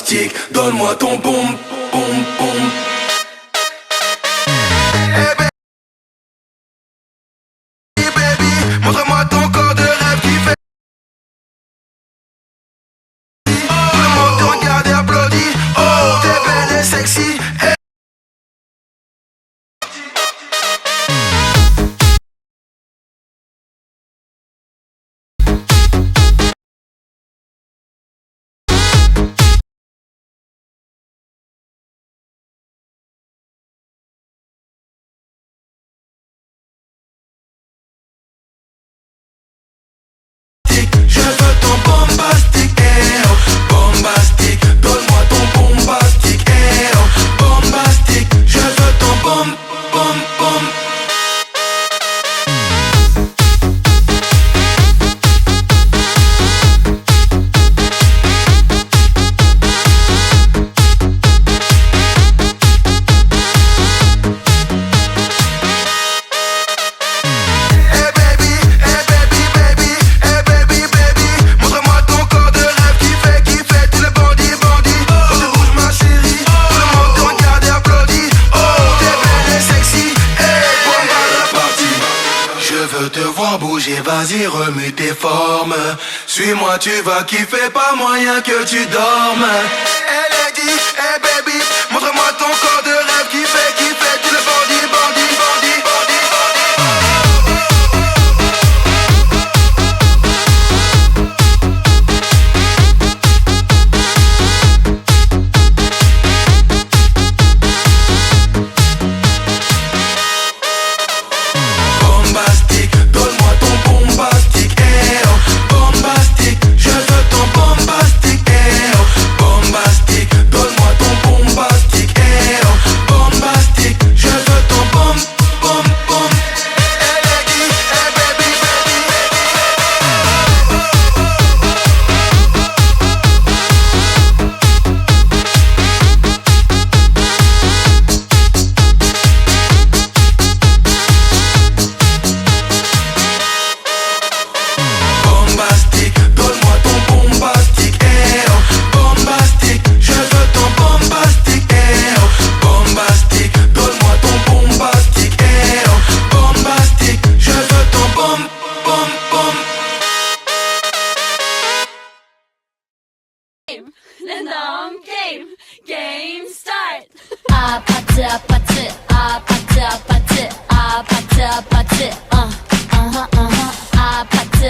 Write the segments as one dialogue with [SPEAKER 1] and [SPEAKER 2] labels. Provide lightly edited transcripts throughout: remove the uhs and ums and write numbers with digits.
[SPEAKER 1] bombastique. Donne-moi ton boom, boom, boom. Hey baby, montre-moi ton corps de rêve qui fait. Tout le monde te regarde et applaudit. Oh, t'es belle et sexy. Hey. Je veux ton bombastique, eh oh, bombastique. Donne-moi ton bombastique, eh oh, bombastique. Je veux ton bom, bom, bom. Bouger, vas-y remue tes formes. Suis-moi, tu vas kiffer, pas moyen que tu dormes. Elle est dit, hey baby, montre-moi ton corps de rêve qui fait tout le bandit, bandit, bandit, bandit,
[SPEAKER 2] Game start. 아파트 아파트 아파트 아파트 아파트 아파트 아파트 아파트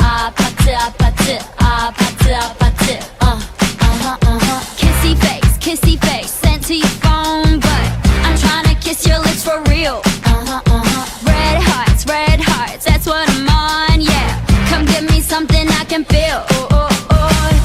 [SPEAKER 2] 아파트 아파트 아파트 아파트 kissy face sent to your phone, but I'm trying to kiss your lips for real. Red hearts, that's what I'm on, yeah. Come give me something I can feel.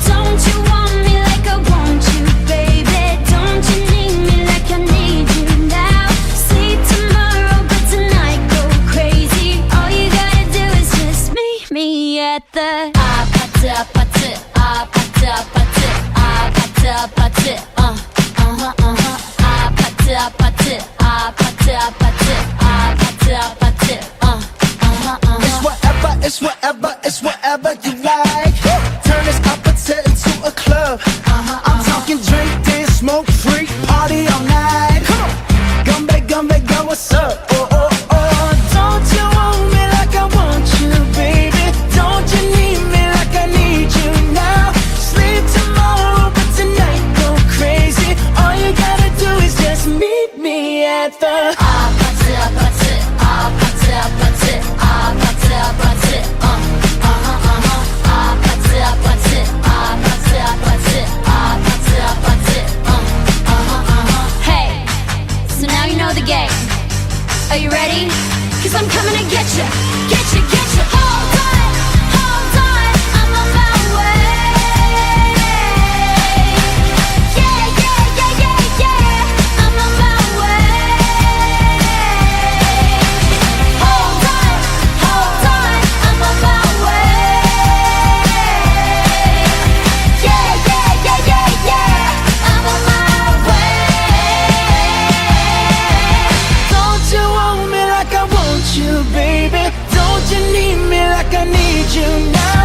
[SPEAKER 2] Don't you want me like I want you, baby? Don't you need me like I need you now? Sleep tomorrow, but tonight go crazy. All you gotta do is just meet me at the 아파트 아파트 아파트 아파트 아파트 아파트 아파트 아파트 아파트 아파트 아파트 아파트
[SPEAKER 3] It's whatever, it's whatever you like. Turn this opposite into a club. I'm talking drink, dance, smoke, freak, party all night. Come back, girl, what's up? Don't you want me like I want you, baby? Don't you need me like I need you now? Sleep tomorrow, but tonight go crazy. All you gotta do is just meet me at the
[SPEAKER 2] 아파트 아파트 아파트 아파트 아파트 아파트 아파트 아파트 아파트 아파트 아파트 아파트 Hey, so now you know the game. Are you ready? 'Cause I'm coming to get you, get you, get you. Hold on, I'm on my way. Yeah, I'm on my way. Hold on, I'm on my way. Yeah, I'm on my way.
[SPEAKER 3] Don't you want me like I want you, baby? Don't you need me like I need you now?